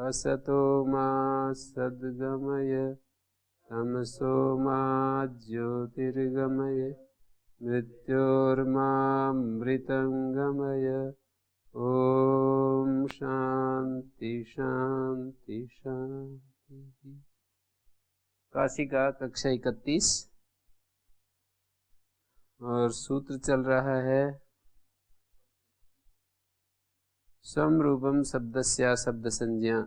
असतो मा सद्गमय तमसो मा ज्योतिर्गमय मृत्योर्मामृतंगमय। ओम शांति शांति शांति। काशिका कक्षा 31 और सूत्र चल रहा है समरूपम शब्दस्या शब्द संज्ञा।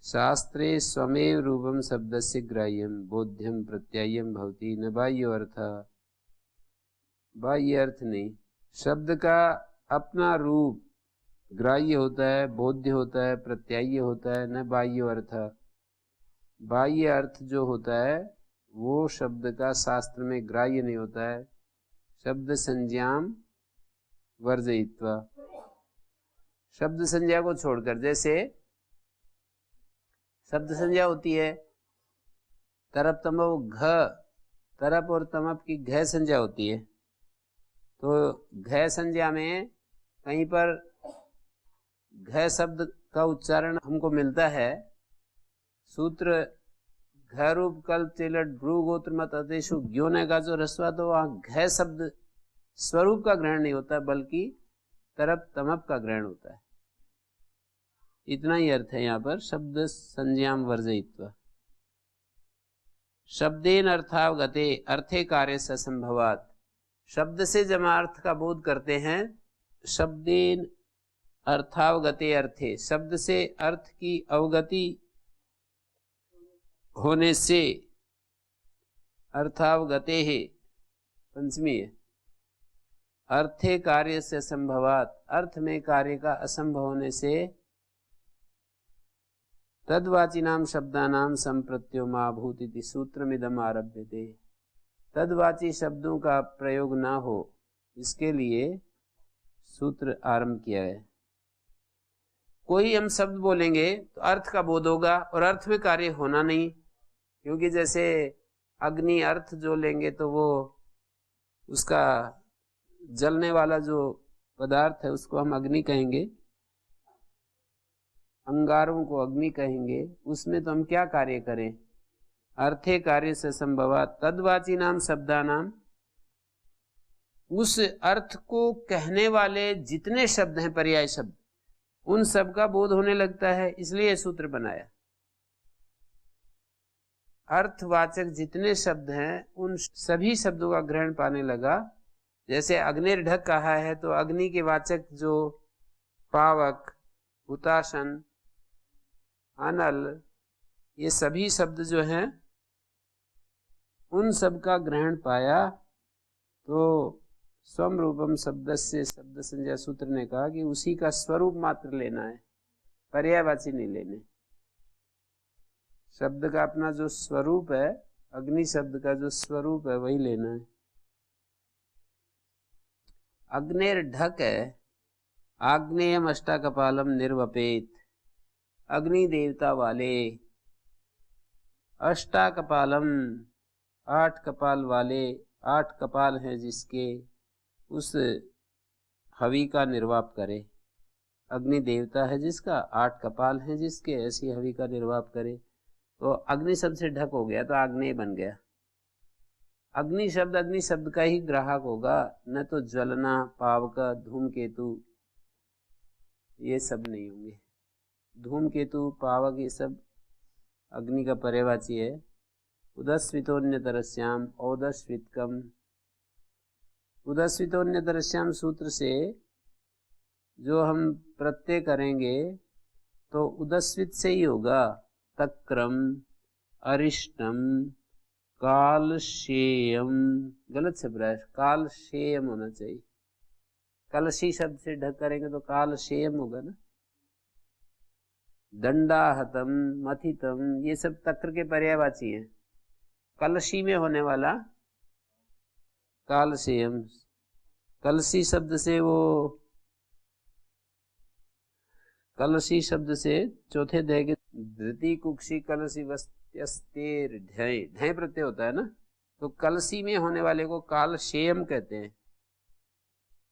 शास्त्रे स्वमेव रूपम शब्दस्य ग्राह्यम बोध्यम प्रत्यायम भवति न बाह्य अर्थ। बाह्य अर्थ नहीं, शब्द का अपना रूप ग्राह्य होता है, बोध्य होता है, प्रत्याय्य होता है, न बाह्य अर्थ। बाह्य अर्थ जो होता है वो शब्द का शास्त्र में ग्राह्य नहीं होता है। शब्द संज्ञाम वर्जयित्वा, शब्द संज्ञा को छोड़कर, जैसे शब्द संज्ञा होती है तरप तमप घ, तरप और तमप की घ संज्ञा होती है। तो घ संज्ञा में कहीं पर घ शब्द का उच्चारण हमको मिलता है। सूत्र घ रूप कल्प तिलट भ्रू गोत्र मत अदेशु ज्ञो ने का जो रस्वा, तो वहां घ शब्द स्वरूप का ग्रहण नहीं होता बल्कि तरप तमप का ग्रहण होता है। इतना ही अर्थ है यहाँ पर शब्द संज्ञाम वर्जयित्वा। शब्देन अर्थावगते अर्थे कार्य से संभवात, शब्द से जब अर्थ का बोध करते हैं, शब्देन अर्थावगते अर्थे, शब्द से अर्थ की अवगति होने से, अर्थावगते है पंचमी है, अर्थे कार्य से संभवात, अर्थ में कार्य का असंभव होने से, तद्वाचिनाम शब्दानाम संप्रत्योमाभूत इति सूत्रमिदम आरभ्यते। तद्वाची शब्दों का प्रयोग ना हो इसके लिए सूत्र आरंभ किया है। कोई हम शब्द बोलेंगे तो अर्थ का बोध होगा और अर्थ में कार्य होना नहीं, क्योंकि जैसे अग्नि अर्थ जो लेंगे तो वो उसका जलने वाला जो पदार्थ है उसको हम अग्नि कहेंगे, अंगारों को अग्नि कहेंगे, उसमें तो हम क्या कार्य करें? अर्थे कार्य से संभवात तद्वाची नाम शब्दानाम, उस अर्थ को कहने वाले जितने शब्द हैं पर्याय शब्द, उन सब का बोध होने लगता है, इसलिए सूत्र बनाया। अर्थवाचक जितने शब्द हैं उन सभी शब्दों का ग्रहण पाने लगा। जैसे अग्निर्ढक कहा है तो अग्नि के वाचक जो पावक, हुताशन, अनल, ये सभी शब्द जो हैं उन सब का ग्रहण पाया। तो स्वम रूपम शब्द से शब्द संज्ञा सूत्र ने कहा कि उसी का स्वरूप मात्र लेना है, पर्यायवाची नहीं लेने। शब्द का अपना जो स्वरूप है, अग्नि शब्द का जो स्वरूप है वही लेना है। अग्नेर ढक है, आग्नेयम अष्टाकपालम निर्वपेत, अग्नि देवता वाले, अष्टाकपालम 8 कपाल वाले, 8 कपाल हैं जिसके, उस हवि का निर्वाप करे। अग्नि देवता है जिसका, 8 कपाल हैं जिसके, ऐसी हवि का निर्वाप करे। तो अग्नि शब्द से ढक हो गया तो आग्नेय बन गया। अग्नि शब्द का ही ग्राहक होगा, न तो ज्वलना, पावक, धूमकेतु ये सब नहीं होंगे। धूमकेतु, पावक ये सब अग्नि का पर्यायवाची है। उदस्वितोन्यतरस्याम औदस्वितकम, उदस्वितोन्यतरस्याम सूत्र से जो हम प्रत्यय करेंगे तो उदस्वित से ही होगा। तक्रम, अरिष्टम, कालशेयम, गलत शब्द है, कालशेयम होना चाहिए। कलशी शब्द से ढक करेंगे तो कालशेयम होगा ना। दंडाहतम, मथितम, ये सब तक्र के पर्यायवाची हैं। कलशी में होने वाला कालशेयम, कलशी शब्द से वो, कलशी शब्द से चौथे अध्याय के धृति कुक्षी कलशी वस्त्यस्तेर ढय, ढय प्रत्यय होता है ना, तो कलशी में होने वाले को कालशेयम कहते हैं।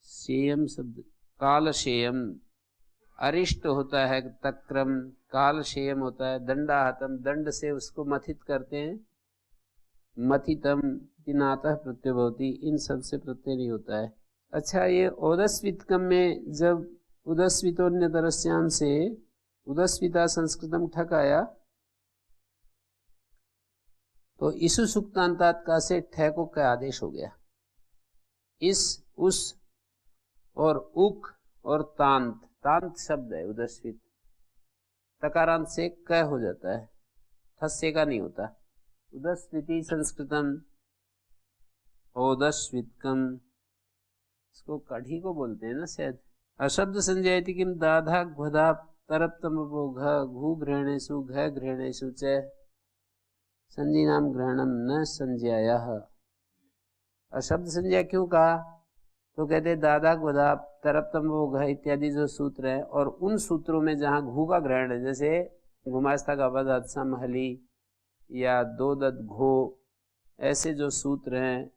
शेयम शब्द, कालशेयम, अरिष्ट होता है तक्रम, कालक्षेम होता है, दंडाहतम दंड से उसको मथित करते हैं, मथितम तिनातः प्रत्यय भवति, इन सब से प्रत्यय नहीं होता है। अच्छा, ये ओदस्वितकम में जब उदस्वितोन्यतरस्याम से उदस्विता संस्कृतम ठक आया तो इसु सुक्तांतात का से ठको का आदेश हो गया। इस, उस और उक और तांत, तांत शब्द है उदस्वित, तकारांत से क हो जाता है, थस्से का नहीं होता। उदस्विति संस्कृतम ओदस्वितकम, इसको कढ़ी को बोलते हैं ना शायद। अशब्द संजयति किम दाधा घ्वदा तरप्तम घू ग्रहणेषु घ ग्रहणेषु च संजीनाम ग्रहणम न संज्ञायः। अशब्द संज्ञा क्यों कहा? तो कहते दादा घ्वदा तरप्तम घ इत्यादि जो सूत्र है, और उन सूत्रों में जहाँ घू का ग्रहण है, जैसे घुमास्ता का समहली या दो दत घो, ऐसे जो सूत्र हैं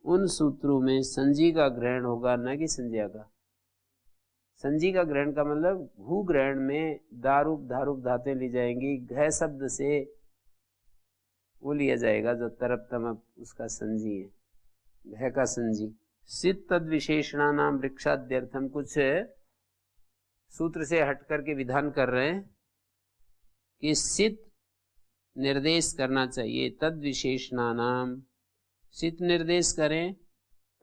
उन सूत्रों में संजी का ग्रहण होगा, न कि संज्ञा का। संजी का ग्रहण का मतलब घू ग्रहण में दारूप धारूप धातें ली जाएंगी, घ शब्द से वो लिया जाएगा जो तरप तमप उसका संजी है, घ का संजी। सित तद विशेषणा नाम वृक्षाद्यर्थम, कुछ सूत्र से हट करके विधान कर रहे हैं कि सित निर्देश करना चाहिए, तद विशेषणा नाम, सित निर्देश करें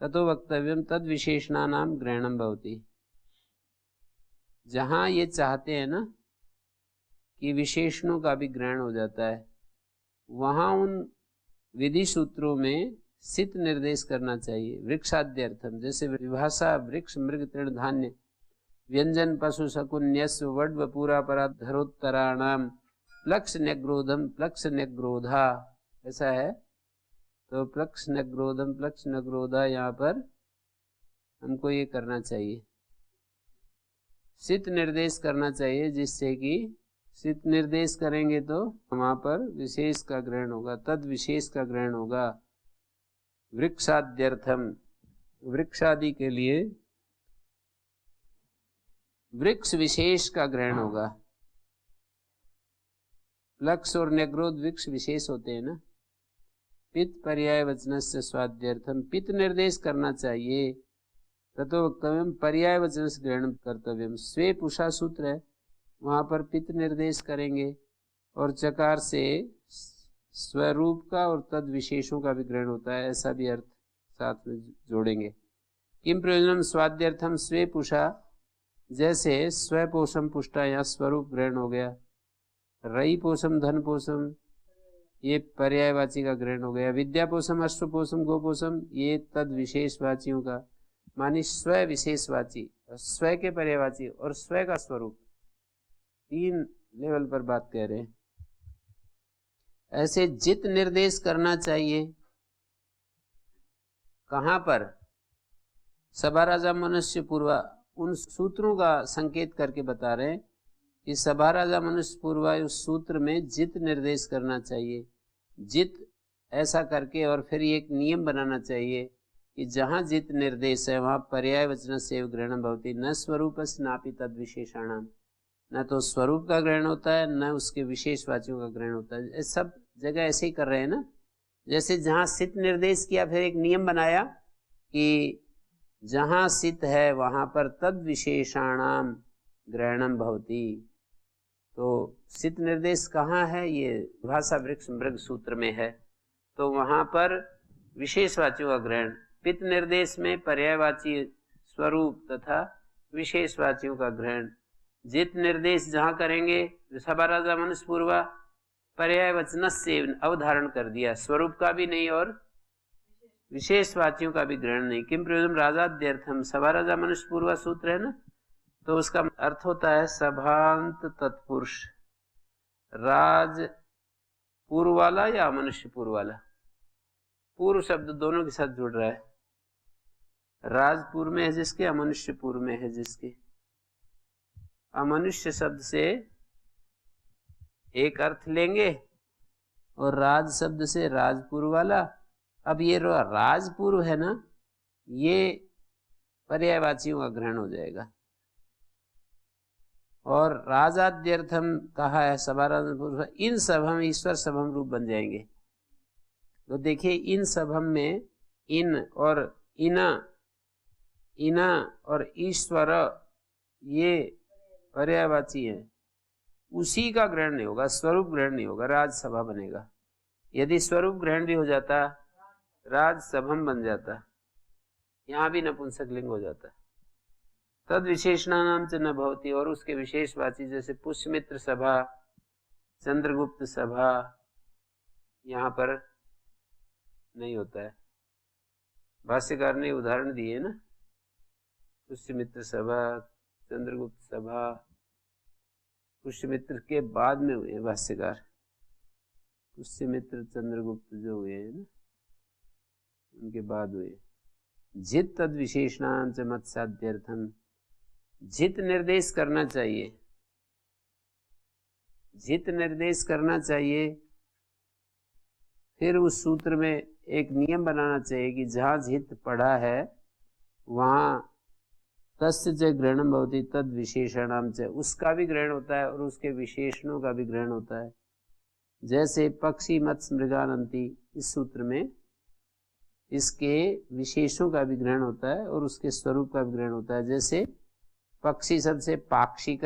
ततो वक्तव्यम तद विशेषणा नाम ग्रहणम भवति। जहाँ ये चाहते हैं ना कि विशेषणों का भी ग्रहण हो जाता है, वहाँ उन विधि सूत्रों में सित निर्देश करना चाहिए। वृक्षाद्यर्थम, जैसे विभाषा वृक्ष मृग तृण धान्य व्यंजन पशु शकुन्यस्व वड्व पूरा पराधरोत्तराणाम प्लक्ष न्यग्रोधम प्लक्ष न्यग्रोधा, ऐसा है। तो प्लक्ष न्यग्रोधम प्लक्ष न्यग्रोधा, यहाँ पर हमको ये करना चाहिए, सित निर्देश करना चाहिए, जिससे कि सित निर्देश करेंगे तो वहाँ पर विशेष का ग्रहण होगा, तद विशेष का ग्रहण होगा। वृक्षाद्यर्थम, वृक्षादि के लिए वृक्ष विशेष का ग्रहण होगा। प्लक्ष और न्यग्रोध वृक्ष विशेष होते हैं ना। पित पर्याय वचन से स्वाद्यर्थम, पित निर्देश करना चाहिए, ततो वक्तव्यम पर्याय वचन से ग्रहण कर्तव्यम। स्वे पुषा सूत्र है, वहाँ पर पित निर्देश करेंगे, और चकार से स्वरूप का और तद विशेषों का भी ग्रहण होता है, ऐसा भी अर्थ साथ में जोड़ेंगे। किम प्रयोजनम स्वाद्यर्थम स्वे पुषा, जैसे स्वपोषम पुष्टा, यहाँ स्वरूप ग्रहण हो गया। रई पोषम धन पोषम, ये पर्यायवाची का ग्रहण हो गया। विद्यापोषम अश्वपोषम गोपोषम, ये तद विशेषवाचियों का, मानी स्व विशेषवाची, स्व के पर्यायवाची और स्व का स्वरूप, तीन लेवल पर बात कह रहे हैं। ऐसे जित निर्देश करना चाहिए, कहाँ पर? सभा राजा मनुष्य पूर्वा, उन सूत्रों का संकेत करके बता रहे हैं कि सभा राजा मनुष्य पूर्वा, उस सूत्र में जित निर्देश करना चाहिए। जित ऐसा करके, और फिर एक नियम बनाना चाहिए कि जहाँ जित निर्देश है वहाँ पर्याय वचन से ग्रहण भवति, न स्वरूपस् नापि तद विशेषणाम, न तो स्वरूप का ग्रहण होता है न उसके विशेषवाचियों का ग्रहण होता है। सब जगह ऐसे ही कर रहे हैं ना। जैसे जहाँ सित निर्देश किया, फिर एक नियम बनाया कि जहाँ सित है वहाँ पर तद विशेषाणाम ग्रहणम भवति। तो सित निर्देश कहाँ है? ये भाषा वृक्ष मृग सूत्र में है, तो वहाँ पर विशेषवाचियों का ग्रहण। पित निर्देश में पर्यायवाची स्वरूप तथा विशेषवाचियों का ग्रहण। जित निर्देश जहाँ करेंगे, सभा राजा मनुष्य पूर्वा, पर्याय वचन से अवधारण कर दिया, स्वरूप का भी नहीं और विशेषवाचियों का भी ग्रहण नहीं। किम प्रयोजन राजाद्यर्थम, सभा राजा मनुष्य पूर्वा सूत्र है ना, तो उसका अर्थ होता है सभांत तत्पुरुष, राज पूर्व वाला या मनुष्य पूर्व वाला। पूर्व शब्द दोनों के साथ जुड़ रहा है, राजपुर में है जिसके, अमनुष्यपुर में है जिसके। अमनुष्य शब्द से एक अर्थ लेंगे और राज शब्द से राजपुर वाला। अब ये राजपुर है ना, ये पर्यायवाचियों का ग्रहण हो जाएगा। और राजाद्यर्थम कहा है सभाराधन पुरुष, इन सभम ईश्वर सभम रूप बन जाएंगे। तो देखिए इन सभम में इन और इना, इना और ईश्वर ये पर्यायवाची है, उसी का ग्रहण नहीं होगा, स्वरूप ग्रहण नहीं होगा, राजसभा बनेगा। यदि स्वरूप ग्रहण भी हो जाता राजसभम बन जाता, यहाँ भी नपुंसकलिंग हो जाता। तद विशेषणानाम च न भवति, और उसके विशेषवाची जैसे पुष्यमित्र सभा, चंद्रगुप्त सभा, यहाँ पर नहीं होता है। भाष्यकार ने उदाहरण दिए ना, पुष्यमित्र सभा, चंद्रगुप्त सभा, पुष्यमित्र के बाद में हुए भाष्यकार, पुष्यमित्र चंद्रगुप्त जो हुए हैं ना उनके बाद हुए। जित तद विशेषणां च मत्साध्यर्थम, जित निर्देश करना चाहिए, जित निर्देश करना चाहिए। फिर उस सूत्र में एक नियम बनाना चाहिए कि जहाँ जित पढ़ा है वहाँ तस्य च ग्रहणम भवति तद विशेषणाम च, उसका भी ग्रहण होता है और उसके विशेषणों का भी ग्रहण होता है। जैसे पक्षी मत्स्य मृगानंती, इस सूत्र में इसके विशेषों का भी ग्रहण होता है और उसके स्वरूप का भी ग्रहण होता है। जैसे पक्षी शब्द से पाक्षिक,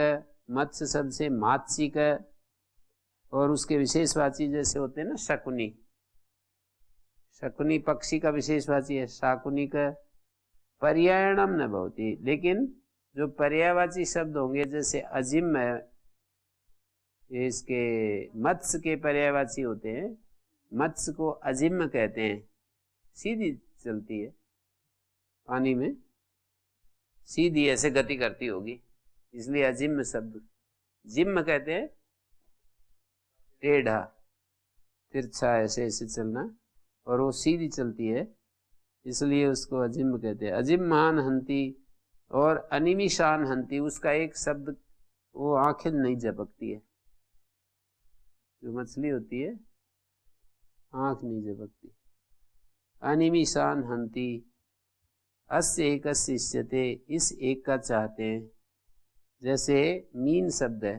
मत्स्य शब्द से मात्सिक, और उसके विशेषवाची जैसे होते हैं ना शकुनी, शकुनी पक्षी का विशेषवाची है, शाकुनी का पर्यायणम न भवति। लेकिन जो पर्यायवाची शब्द होंगे जैसे अजिम है, इसके मत्स्य के पर्यायवाची होते हैं, मत्स्य को अजिम कहते हैं, सीधी चलती है पानी में, सीधी ऐसे गति करती होगी, इसलिए अजिम शब्द। जिम कहते हैं टेढ़ा तिरछा ऐसे ऐसे चलना, और वो सीधी चलती है इसलिए उसको अजिम कहते हैं। अजिम मान हंती और अनिमिशान हंती, उसका एक शब्द, वो आंखें नहीं झपकती है, जो मछली होती है आंख नहीं झपकती। अनिमिशान हंती, अस्य एकस्य इष्यते, इस एक का चाहते हैं। जैसे मीन शब्द है,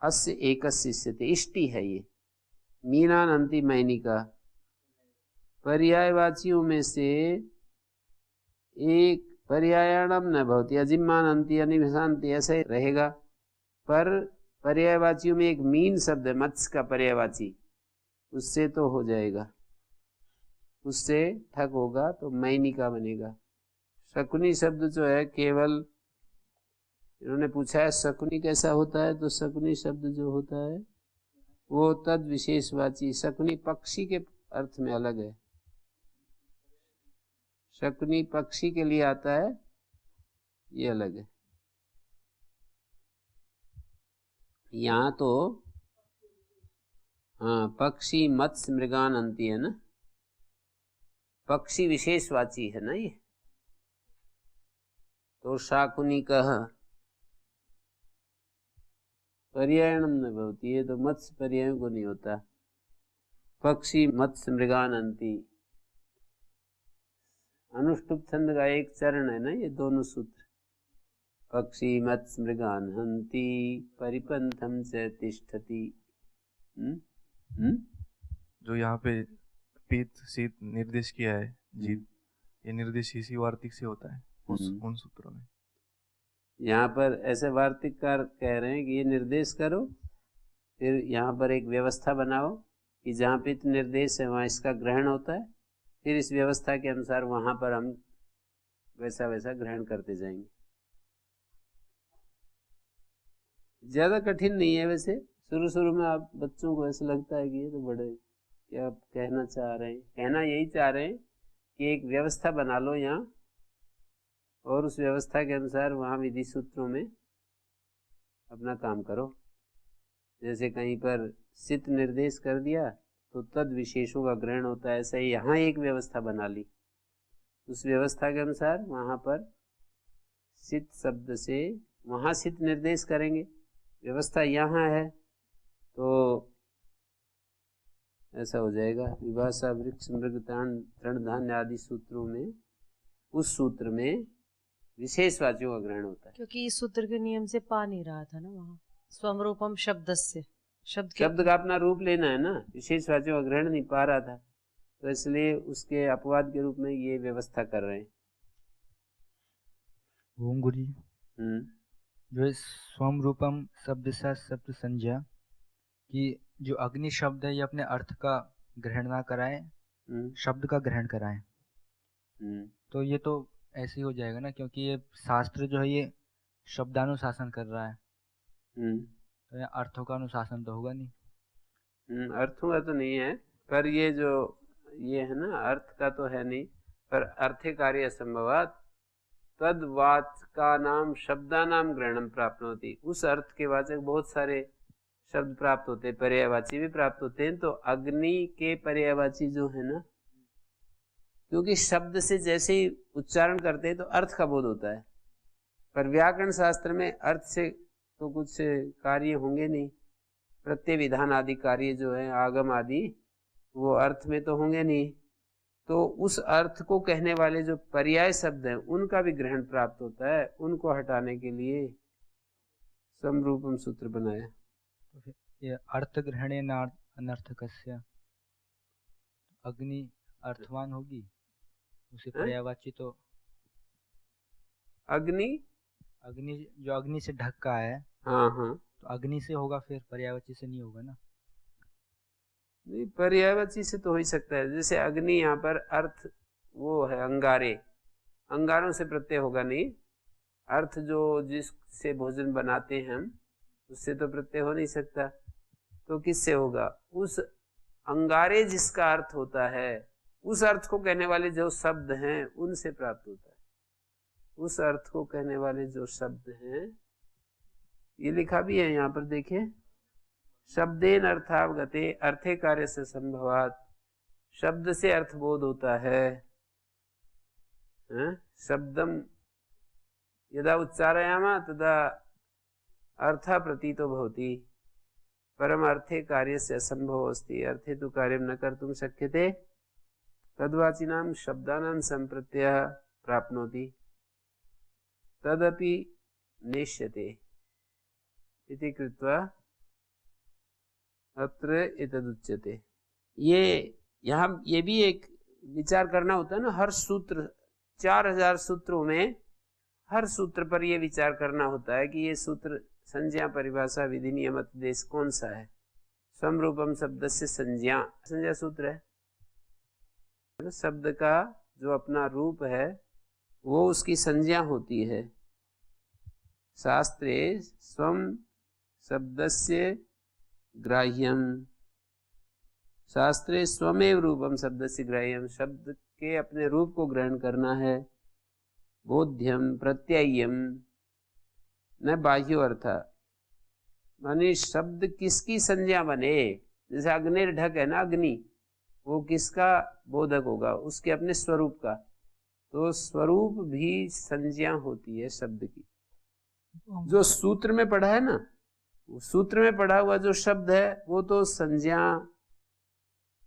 अस्य एकस्य इष्यते, इष्टि है ये। मीनानंती मैनिका, पर्यायवाचियों में से एक, पर्यायणम न भवति, अजिमानंती अनिमिषांति ऐसे रहेगा, पर पर्यायवाचियों में एक मीन शब्द है मत्स्य का पर्यायवाची, उससे तो हो जाएगा, उससे ठक होगा तो मैनिका बनेगा। शकुनी शब्द जो है केवल, इन्होंने पूछा है शकुनी कैसा होता है, तो शकुनी शब्द जो होता है वो तद विशेषवाची, शकुनी पक्षी के अर्थ में अलग है, शकुनी पक्षी के लिए आता है, ये अलग है। यहाँ तो हाँ पक्षी मत्स्य मृगानंती है ना, पक्षी विशेषवाची है ना ये, तो शाकुनी कह पर्यायणम न भवति, ये तो मत्स्य पर्यायों को नहीं होता। पक्षी मत्स्य मृगानंती, अनुष्टुप छंद का एक चरण है ना ये दोनों सूत्र, पक्षी मत्स्य मृगानहंती परिपंथम च तिष्ठति। जो यहाँ पे पीत शीत निर्देश किया है जीत, ये निर्देश इसी वार्तिक से होता है उन सूत्रों में। यहाँ पर ऐसे वार्तिककार कह रहे हैं कि ये निर्देश करो, फिर यहाँ पर एक व्यवस्था बनाओ कि जहाँ पित निर्देश है वहाँ इसका ग्रहण होता है, फिर इस व्यवस्था के अनुसार वहाँ पर हम वैसा वैसा ग्रहण करते जाएंगे। ज़्यादा कठिन नहीं है वैसे, शुरू शुरू में आप बच्चों को ऐसा लगता है कि ये तो बड़े क्या कहना चाह रहे हैं, कहना यही चाह रहे हैं कि एक व्यवस्था बना लो यहाँ, और उस व्यवस्था के अनुसार वहाँ विधि सूत्रों में अपना काम करो। जैसे कहीं पर सित निर्देश कर दिया तो तद विशेषों का ग्रहण होता है, ऐसे ही यहाँ एक व्यवस्था बना ली, उस व्यवस्था के अनुसार वहाँ पर सित शब्द से वहाँ सित निर्देश करेंगे। व्यवस्था यहाँ है तो ऐसा हो जाएगा। विभाषा वृक्ष मृग तृण धान्य आदि सूत्रों में, उस सूत्र में विशेषवाचियों का ग्रहण होता है। क्योंकि इस सूत्र के नियम से पा नहीं रहा था ना वहाँ, स्वरूपम शब्दस्य, शब्द का अपना रूप लेना है ना, विशेषवाचियों का ग्रहण नहीं पा रहा था, तो इसलिए उसके अपवाद के रूप में ये व्यवस्था कर रहे हैं। ओम गुरु जी, जो स्वम रूपम शब्द सा शब्द संज्ञा कि जो अग्नि शब्द है ये अपने अर्थ का ग्रहण ना कराए, शब्द का ग्रहण कराए, तो ये तो ऐसे ही हो जाएगा ना, क्योंकि ये शास्त्र जो है ये शब्दानुशासन कर रहा है, तो यहाँ अर्थों का अनुशासन तो होगा नहीं। अर्थों का तो नहीं है, पर ये जो ये है ना, अर्थ का तो है नहीं, पर अर्थे कार्य संभवात तद्वाचका नाम शब्दानाम ग्रहणम प्राप्त होती, उस अर्थ के वाचक बहुत सारे शब्द प्राप्त होते हैं, पर्यायवाची भी प्राप्त होते हैं। तो अग्नि के पर्यायवाची जो है ना, क्योंकि शब्द से जैसे ही उच्चारण करते हैं तो अर्थ का बोध होता है, पर व्याकरण शास्त्र में अर्थ से तो कुछ कार्य होंगे नहीं, प्रत्यय विधान आदि कार्य जो है आगम आदि वो अर्थ में तो होंगे नहीं, तो उस अर्थ को कहने वाले जो पर्याय शब्द हैं उनका भी ग्रहण प्राप्त होता है, उनको हटाने के लिए समरूपम सूत्र बनाया। तो फिर ये अर्थ ग्रहणे अनर्थकस्य, अग्नि अर्थवान होगी, उसे पर्यायवाची तो अग्नि जो अग्नि से ढका है, हाँ, तो अग्नि से होगा, फिर पर्यायवाची से नहीं होगा ना। नहीं, पर्यायवाची से तो हो ही सकता है, जैसे अग्नि यहाँ पर अर्थ वो है अंगारे, अंगारों से प्रत्यय होगा नहीं, अर्थ जो जिससे भोजन बनाते हैं हम उससे तो प्रत्यय हो नहीं सकता, तो किससे होगा? उस अंगारे जिसका अर्थ होता है, उस अर्थ को कहने वाले जो शब्द हैं उनसे प्राप्त होता है। उस अर्थ को कहने वाले जो शब्द हैं, ये लिखा भी है यहाँ पर देखिए, शब्देन अर्थावगते अर्थे कार्य से संभवात, शब्द से अर्थबोध होता है, शब्दम यदा उच्चारयामा तदा अर्था प्रतीतो भवति, परम अर्थे कार्य से असंभव अस्ति, अर्थे तो कार्यम न कर्तुम शक्यते, तद्वाचिनां शब्दानां संप्रत्ययः प्राप्नोति तदपि नेष्यते इति कृत्वा अत्र एतदुच्यते। ये यहाँ ये भी एक विचार करना होता है ना, हर सूत्र 4000 सूत्रों में हर सूत्र पर यह विचार करना होता है कि ये सूत्र संज्ञा परिभाषा विधि नियम उपदेश कौन सा है। समरूपम शब्द से संज्ञा सूत्र है, शब्द का जो अपना रूप है वो उसकी संज्ञा होती है। शास्त्रे स्वम शब्दस्य ग्राह्यम, शास्त्रे स्वमेव रूपम शब्दस्य ग्राह्यम, शब्द के अपने रूप को ग्रहण करना है। बोध्यम प्रत्ययम न बाह्यो अर्थ, माने शब्द किसकी संज्ञा बने, जैसे अग्निर्ढक है ना, अग्नि वो किसका बोधक होगा? उसके अपने स्वरूप का, तो स्वरूप भी संज्ञा होती है शब्द की। जो सूत्र में पढ़ा है ना, सूत्र में पढ़ा हुआ जो शब्द है वो तो संज्ञा,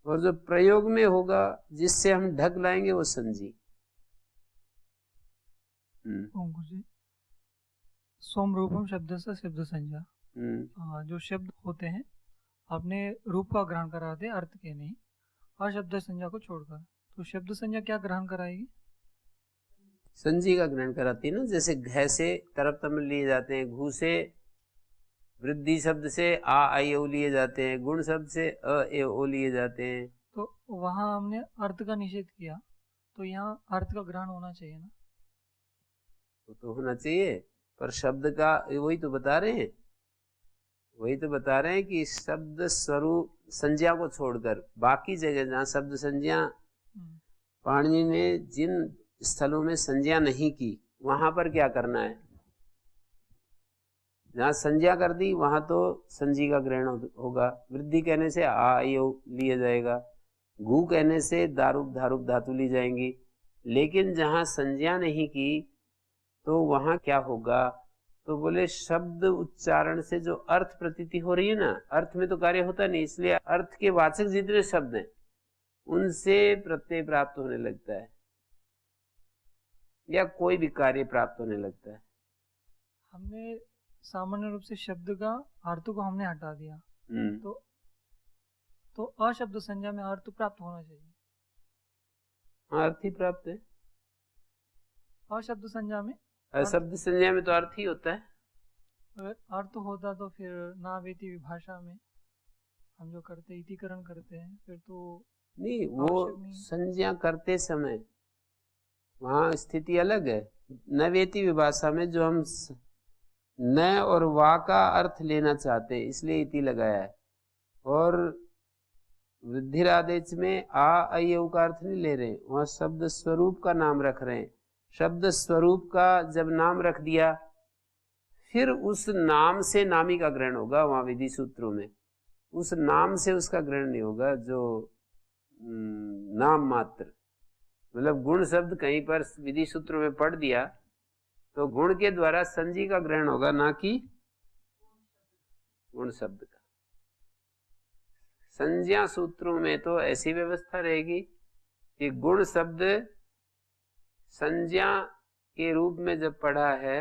और जो प्रयोग में होगा जिससे हम ढक लाएंगे वो संजी। सोम रूपम शब्द से शब्द संज्ञा, जो शब्द होते हैं अपने रूप का ग्रहण कराते हैं, अर्थ के नहीं, और शब्द संज्ञा को छोड़कर, तो शब्द संज्ञा क्या ग्रहण कराएगी? संजी का ग्रहण कराती है ना, जैसे घ से तरफ तमिल लिए जाते हैं, घू से वृद्धि शब्द से आ आई ओ लिए जाते हैं, गुण शब्द से अ ए ओ लिए जाते हैं। तो वहां हमने अर्थ का निषेध किया, तो यहाँ अर्थ का ग्रहण होना चाहिए ना? तो होना चाहिए, पर शब्द का वही तो बता रहे हैं, वही तो बता रहे हैं कि शब्द स्वरूप संज्ञा को छोड़कर बाकी जगह जहाँ शब्द संज्ञा पाणिनि ने जिन स्थलों में संज्ञा नहीं की वहां पर क्या करना है? जहाँ संज्ञा कर दी वहां तो संजी का ग्रहण होगा। वृद्धि कहने से आ यो लिया जाएगा, गु कहने से दारूप धारूप धातु ली जाएंगी, लेकिन जहाँ संज्ञा नहीं की तो वहां क्या होगा? तो बोले शब्द उच्चारण से जो अर्थ प्रतीति हो रही है ना, अर्थ में तो कार्य होता नहीं, इसलिए अर्थ के वाचक जितने शब्द हैं उनसे प्रत्यय प्राप्त होने लगता है। या कोई भी कार्य प्राप्त होने लगता है। हमने सामान्य रूप से शब्द का अर्थ को हमने हटा दिया, तो अशब्द संज्ञा में अर्थ प्राप्त होना चाहिए। अर्थ ही प्राप्त है। अशब्द संज्ञा में, अशब्द संज्ञा में तो अर्थ ही होता है। अगर अर्थ होता तो फिर ना वेती विभाषा में हम जो करते इतिकरण करते हैं, फिर तो नहीं, वो संज्ञा करते समय वहाँ स्थिति अलग है। नवेती विभाषा में जो हम न और वा का अर्थ लेना चाहते हैं इसलिए इति लगाया है, और वृद्धिरादेश में अयु का अर्थ नहीं ले रहे, वहाँ शब्द स्वरूप का नाम रख रहे हैं। शब्द स्वरूप का जब नाम रख दिया फिर उस नाम से नामी का ग्रहण होगा। वहाँ विधि सूत्रों में उस नाम से उसका ग्रहण नहीं होगा, जो नाम मात्र, मतलब गुण शब्द कहीं पर विधि सूत्रों में पढ़ दिया तो गुण के द्वारा संजी का ग्रहण होगा, ना कि गुण शब्द का। संज्ञा सूत्रों में तो ऐसी व्यवस्था रहेगी कि गुण शब्द संज्ञा के रूप में जब पढ़ा है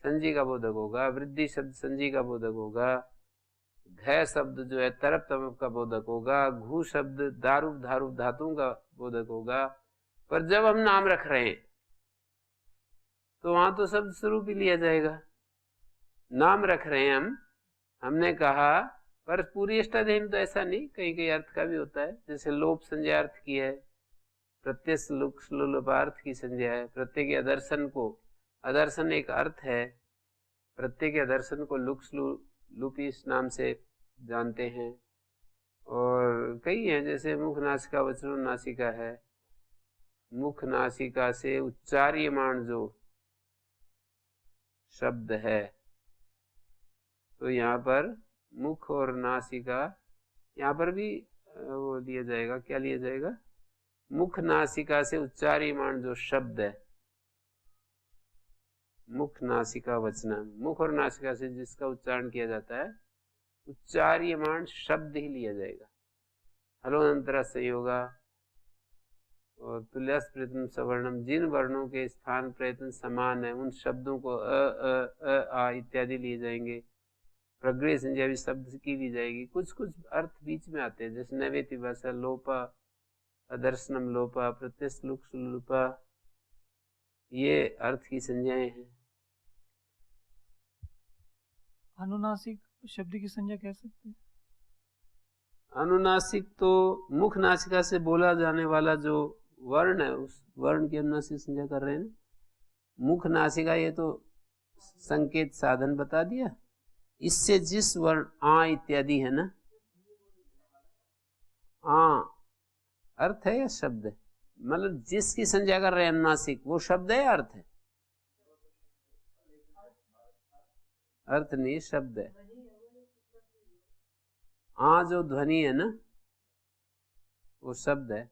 संजी का बोधक होगा, वृद्धि शब्द संजी का बोधक होगा, घ शब्द जो है तरप तमप का बोधक होगा, घू शब्द दारूप धारूप धातुओं का बोधक होगा। पर जब हम नाम रख रहे हैं तो वहां तो शब्द स्वरूप ही लिया जाएगा। नाम रख रहे हैं हमने कहा, पर पूरी अष्टाध्यायी में तो ऐसा नहीं, कहीं कहीं अर्थ का भी होता है। जैसे लोप संज्ञा अर्थ की है, प्रत्यक्ष लोपार्थ की संज्ञा है। प्रत्यय के अदर्शन को, अदर्शन एक अर्थ है, प्रत्यय के अदर्शन को लुपी इस नाम से जानते हैं। और कई हैं, जैसे मुख नासिका वचनो नासिका है, मुख नासिका से उच्चार्यमाण जो शब्द है, तो यहाँ पर मुख और नासिका, यहाँ पर भी वो लिया जाएगा, क्या लिया जाएगा, मुख नासिका से उच्चार्यमाण जो शब्द है, मुख नासिका वचना, मुख और नासिका से जिसका उच्चारण किया जाता है उच्चार्यमाण शब्द ही लिया जाएगा। हलोनंतरा संयोगा और तुल्यस प्रयत्न सवर्णम, जिन वर्णों के स्थान प्रयत्न समान है उन शब्दों को आ इत्यादि लिए जाएंगे। प्रगृह संज्ञा भी शब्द की ली जाएगी। कुछ कुछ अर्थ बीच में आते हैं, जैसे नैवेती भाषा लोपा, अदर्शनम लोपा, प्रत्यक्ष लोपा, ये अर्थ की संज्ञाएं हैं। अनुनासिक शब्द की संज्ञा कह सकते हैं। अनुनासिक तो मुख नासिका से बोला जाने वाला जो वर्ण है उस वर्ण की अनुनासिक संज्ञा कर रहे हैं ना। मुख नासिका ये तो संकेत साधन बता दिया, इससे जिस वर्ण आ इत्यादि है ना, आ अर्थ है या शब्द है, मतलब जिसकी संज्ञा कर रहे हैं अनुनासिक वो शब्द है या अर्थ है? अर्थ नहीं, शब्द है। आ जो ध्वनि है ना वो शब्द है।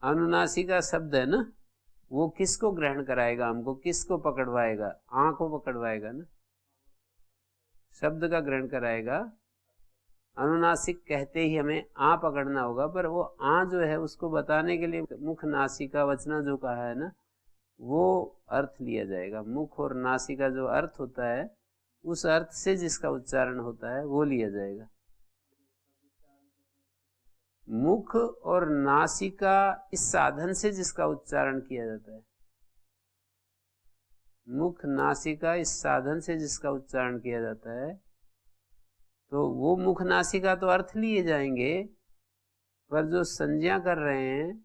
अनुनासिका शब्द है ना, वो किसको ग्रहण कराएगा, हमको किसको पकड़वाएगा? आ को पकड़वाएगा ना, शब्द का ग्रहण कराएगा। अनुनासिक कहते ही हमें आ पकड़ना होगा, पर वो आ जो है उसको बताने के लिए मुख नासिका वचना जो कहा है ना वो अर्थ लिया जाएगा। मुख और नासिका जो अर्थ होता है उस अर्थ से जिसका उच्चारण होता है वो लिया जाएगा। मुख और नासिका इस साधन से जिसका उच्चारण किया जाता है, मुख नासिका इस साधन से जिसका उच्चारण किया जाता है, तो वो मुख नासिका तो अर्थ लिए जाएंगे, पर जो संज्ञा कर रहे हैं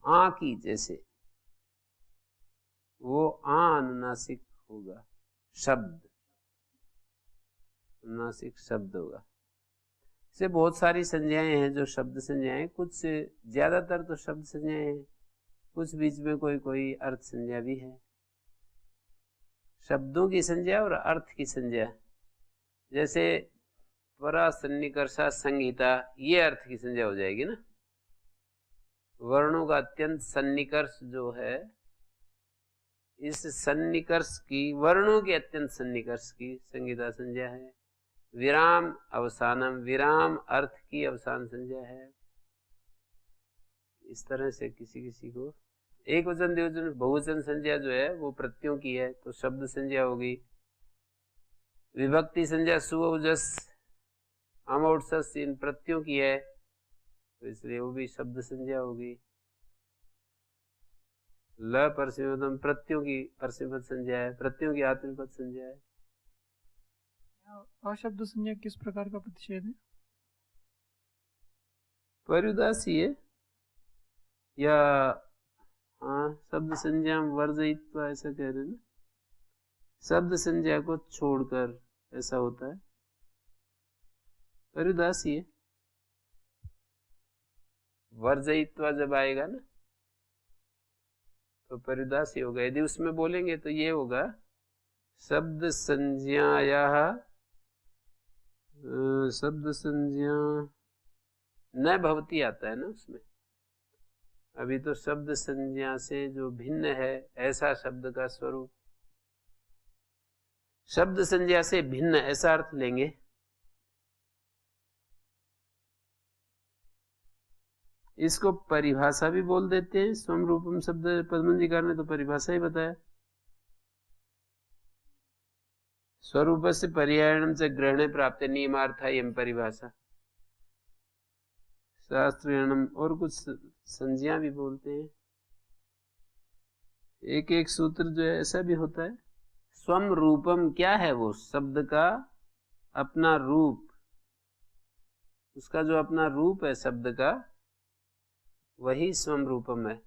आ की जैसे, वो आ अनुनासिक होगा, शब्द अनुनासिक शब्द होगा। से बहुत सारी संज्ञाएं हैं जो शब्द संज्ञाएं, कुछ ज्यादातर तो शब्द संज्ञाएं हैं, कुछ बीच में कोई कोई अर्थ संज्ञा भी है। शब्दों की संज्ञा और अर्थ की संज्ञा, जैसे परा सन्निकर्षा संहिता, ये अर्थ की संज्ञा हो जाएगी ना। वर्णों का अत्यंत सन्निकर्ष जो है, इस सन्निकर्ष की, वर्णों के अत्यंत सन्निकर्ष की संहिता संज्ञा है। विराम अवसानम, विराम अर्थ की अवसान संज्ञा है। इस तरह से किसी किसी को एक वचन द्विवचन बहुवचन संज्ञा जो है वो प्रत्ययों की है तो शब्द संज्ञा होगी। विभक्ति संज्ञा सुवजस अमौट्सस इन प्रत्ययों की है तो इसलिए वो भी शब्द संज्ञा होगी। ल परस्मैपदम प्रत्ययों की परस्मैपद संज्ञा है, प्रत्ययों की आत्मनेपद संज्ञा है। अशब्द संज्ञा किस प्रकार का प्रतिषेध है? पर्युदासी है या हाँ शब्द संज्ञा वर्जयित्व ऐसा कह रहे हैं ना, शब्द संज्ञा को छोड़कर ऐसा होता है, पर्युदासी है। वर्जयित्व जब आएगा ना तो पर्युदासी होगा। यदि उसमें बोलेंगे तो ये होगा शब्द संज्ञाया शब्द संज्ञा न भवती आता है ना उसमें। अभी तो शब्द संज्ञा से जो भिन्न है ऐसा शब्द का स्वरूप, शब्द संज्ञा से भिन्न ऐसा अर्थ लेंगे। इसको परिभाषा भी बोल देते हैं। स्वम रूपम शब्द पद्मंजीकार ने तो परिभाषा ही बताया, स्वरूप से पर्यायणम से ग्रहणे प्राप्त नियमार्था यम परिभाषा। शास्त्रीयणम और कुछ संज्ञा भी बोलते हैं। एक एक सूत्र जो है ऐसा भी होता है। स्वम रूपम क्या है? वो शब्द का अपना रूप, उसका जो अपना रूप है शब्द का वही स्वम रूपम है।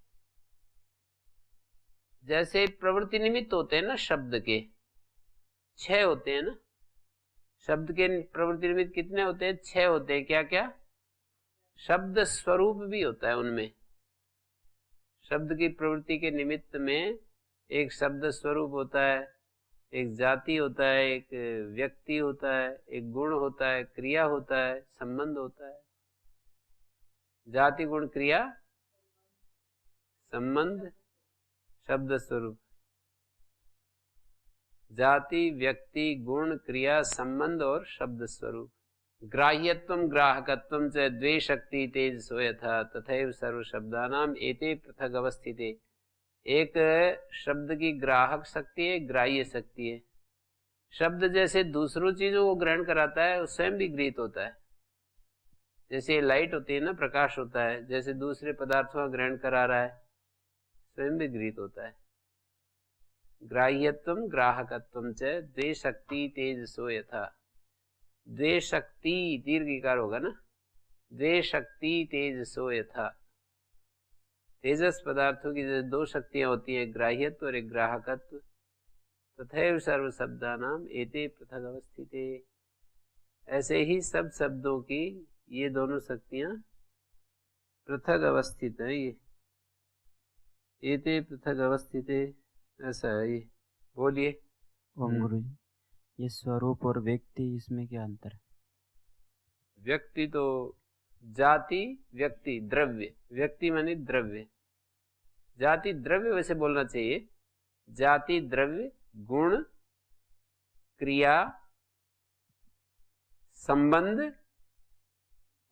जैसे प्रवृत्ति निमित्त होते हैं ना शब्द के 6 होते हैं ना, शब्द के प्रवृत्ति निमित्त कितने होते हैं? 6 होते हैं। क्या क्या? शब्द स्वरूप भी होता है उनमें। शब्द की प्रवृत्ति के निमित्त में एक शब्द स्वरूप होता है, एक जाति होता है, एक व्यक्ति होता है, एक गुण होता है, क्रिया होता है, संबंध होता है। जाति गुण क्रिया संबंध शब्द स्वरूप। जाति व्यक्ति गुण क्रिया संबंध और शब्द स्वरूप। ग्राह्यत्वम ग्राहकत्वम च द्वे शक्ति तेजसो यथा तथैव सर्व शब्दानाम एते पृथक अवस्थिते। एक शब्द की ग्राहक शक्ति है, ग्राह्य शक्ति है। शब्द जैसे दूसरों चीजों को ग्रहण कराता है, स्वयं भी गृहीत होता है। जैसे लाइट होती है ना, प्रकाश होता है, जैसे दूसरे पदार्थों का ग्रहण करा रहा है, स्वयं भी गृहीत होता है। ग्राह्यत्वम ग्राहकत्वम च द्वे शक्ति तेजसो यथा। द्वे शक्ति दीर्घिकार होगा ना, द्वे शक्ति तेजसो यथा। तेजस पदार्थों की जैसे 2 शक्तियां होती हैं, ग्राह्यत्व और एक ग्राहकत्व। तथैव सर्व शब्दानाम एते पृथक अवस्थिते। ऐसे ही सब शब्दों की ये दोनों शक्तियां पृथक अवस्थित है। ये एते पृथक अवस्थिते ऐसा है। ये बोलिए। ओम गुरु जी, ये स्वरूप और व्यक्ति इसमें क्या अंतर है? व्यक्ति तो जाति व्यक्ति द्रव्य, व्यक्ति माने द्रव्य। जाति द्रव्य वैसे बोलना चाहिए। जाति द्रव्य गुण क्रिया संबंध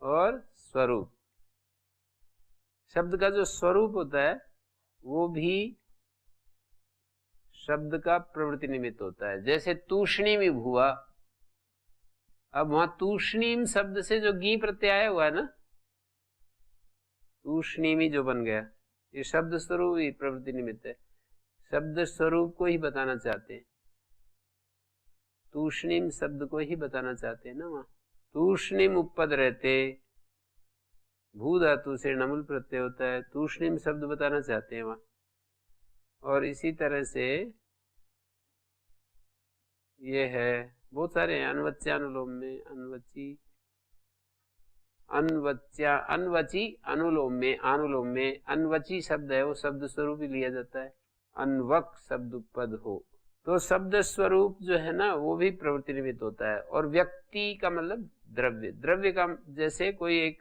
और स्वरूप। शब्द का जो स्वरूप होता है वो भी शब्द का प्रवृत्ति निमित्त होता है। जैसे तूष्णीम हुआ, अब वहां तूष्णीम शब्द से जो गी प्रत्यय हुआ है ना, तूष्णीमी जो बन गया, ये शब्द स्वरूप ही प्रवृत्ति निमित्त है। शब्द स्वरूप को ही बताना चाहते हैं, तूष्णीम शब्द को ही बताना चाहते हैं ना। वहां तूष्णीम उपपद रहते, भू धातु से नमुल प्रत्यय होता है, तूष्णीम शब्द बताना चाहते हैं वहां। और इसी तरह से ये है, बहुत सारे अनवच्यानुलोम में, अनवची अनवच्या अनवची अनुलोम में, अनुलोम में अनवची शब्द है वो शब्द स्वरूप ही लिया जाता है। अनवक शब्द पद हो तो शब्द स्वरूप जो है ना वो भी प्रवृत्ति निमित्त होता है। और व्यक्ति का मतलब द्रव्य, द्रव्य का जैसे कोई एक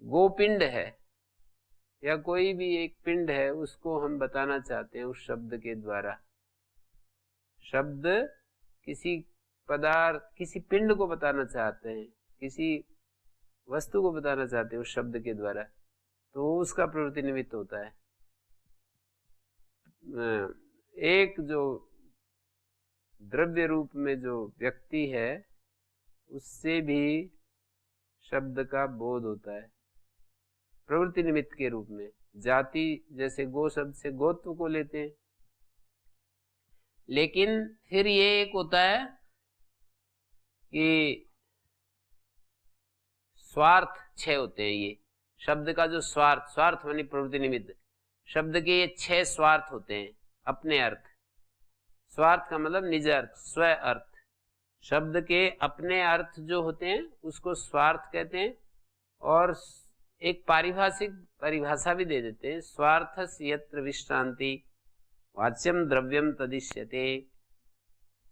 गोपिंड है या कोई भी एक पिंड है, उसको हम बताना चाहते हैं उस शब्द के द्वारा। शब्द किसी पदार्थ किसी पिंड को बताना चाहते हैं, किसी वस्तु को बताना चाहते हैं उस शब्द के द्वारा, तो उसका प्रवृत्ति निमित्त होता है। एक जो द्रव्य रूप में जो व्यक्ति है उससे भी शब्द का बोध होता है प्रवृत्ति निमित्त के रूप में। जाति जैसे गो शब्द से गोत्व को लेते हैं, लेकिन फिर ये एक होता है कि स्वार्थ 6 होते हैं। ये शब्द का जो स्वार्थ मानी प्रवृत्ति निमित्त, शब्द के ये 6 स्वार्थ होते हैं अपने अर्थ। स्वार्थ का मतलब निज अर्थ, स्व अर्थ। शब्द के अपने अर्थ जो होते हैं उसको स्वार्थ कहते हैं, और एक पारिभाषिक परिभाषा भी दे देते हैं, स्वार्थस् यत्र विश्रांति वाच्यम द्रव्यम तदिश्यते।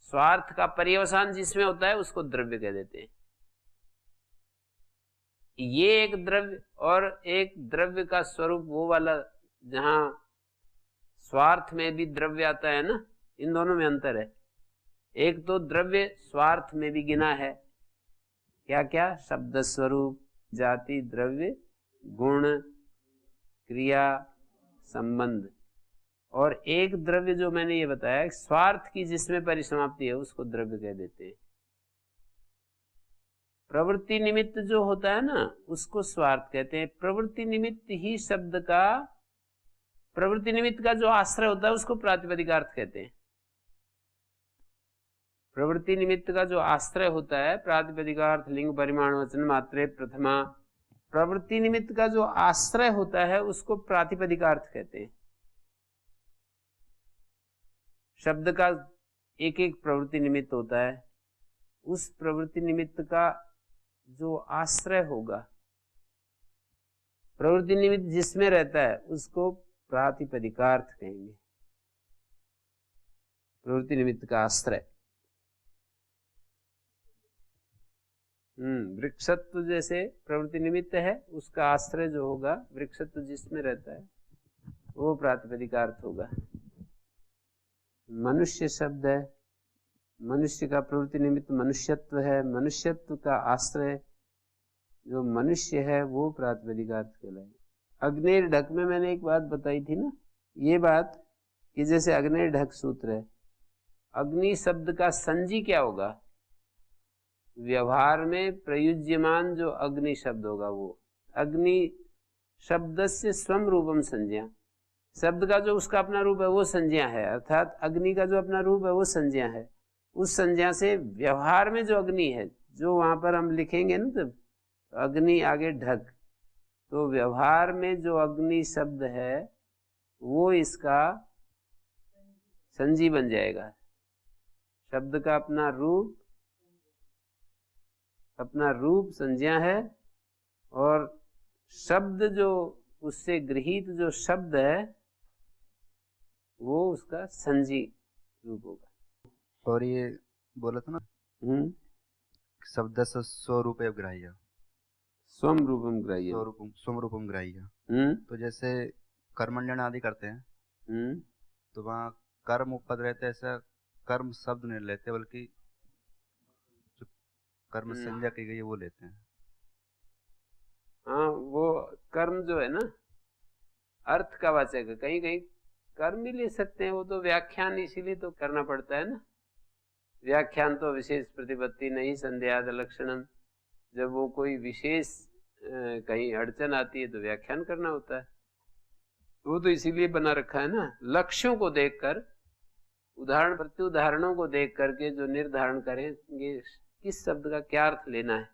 स्वार्थ का पर्यवसान जिसमें होता है उसको द्रव्य कह देते हैं। ये एक द्रव्य और एक द्रव्य का स्वरूप वो वाला जहां स्वार्थ में भी द्रव्य आता है ना, इन दोनों में अंतर है। एक तो द्रव्य स्वार्थ में भी गिना है, क्या क्या? शब्द स्वरूप, जाति, द्रव्य, गुण, क्रिया, संबंध। और एक द्रव्य जो मैंने ये बताया स्वार्थ की जिसमें परिसमाप्ति है उसको द्रव्य कह देते हैं। प्रवृत्ति निमित्त जो होता है ना उसको स्वार्थ कहते हैं। प्रवृत्ति निमित्त ही शब्द का, प्रवृत्ति निमित्त का जो आश्रय होता है उसको प्रातिपदिकार्थ कहते हैं। प्रवृत्ति निमित्त का जो आश्रय होता है, प्रातिपदिकार्थ, लिंग, परिमाण, वचन, मात्रे, प्रथमा, प्रवृत्ति निमित्त का जो आश्रय होता है उसको प्रातिपदिकार्थ कहते हैं। शब्द का एक एक प्रवृत्ति निमित्त होता है, उस प्रवृत्ति निमित्त का जो आश्रय होगा, प्रवृत्ति निमित्त जिसमें रहता है उसको प्रातिपदिकार्थ कहेंगे। प्रवृत्ति निमित्त का आश्रय। वृक्षत्व जैसे प्रवृत्ति निमित्त है, उसका आश्रय जो होगा, वृक्षत्व जिसमें रहता है वो प्रातिपदिकार्थ होगा। मनुष्य शब्द है, मनुष्य का प्रवृत्ति निमित्त मनुष्यत्व है, मनुष्यत्व का आश्रय जो मनुष्य है वो प्रातिपदिकार्थ कहलाएगा। अग्नेर ढक में मैंने एक बात बताई थी ना, ये बात कि जैसे अग्नेर ढक सूत्र है, अग्नि शब्द का संजी क्या होगा? व्यवहार में प्रयुज्यमान जो अग्नि शब्द होगा वो अग्नि शब्द से स्वम रूपम संज्ञा, शब्द का जो उसका अपना रूप है वो संज्ञा है, अर्थात अग्नि का जो अपना रूप है वो संज्ञा है। उस संज्ञा से व्यवहार में जो अग्नि है, जो वहां पर हम लिखेंगे ना जब अग्नि आगे ढक, तो व्यवहार में जो अग्नि शब्द है वो इसका संजी बन जाएगा। शब्द का अपना रूप संज्ञा है, और शब्द जो उससे गृहीत जो शब्द है वो उसका संजी रूप होगा। और ये बोला था ना शब्द स्वरूप ग्राह्य, स्वम रूपम ग्राह्य, स्वम रूपम ग्राह्य। तो जैसे कर्मण्यन आदि करते हैं तो वहाँ कर्म उपपद रहते, ऐसा कर्म शब्द नहीं लेते बल्कि जो कर्म संज्ञा की गई है वो लेते हैं। हाँ, वो कर्म जो है ना अर्थ का वाचक है, कहीं कहीं कर्म भी ले सकते हैं, वो तो व्याख्यान इसीलिए तो करना पड़ता है ना। व्याख्यान तो विशेष प्रतिपत्ति नहीं संध्याद लक्षणम, जब वो कोई विशेष कहीं अड़चन आती है तो व्याख्यान करना होता है, वो तो इसीलिए बना रखा है ना। लक्ष्यों को देखकर, उदाहरण प्रत्युदाहरणों को देख करके जो निर्धारण करेंगे किस शब्द का क्या अर्थ लेना है।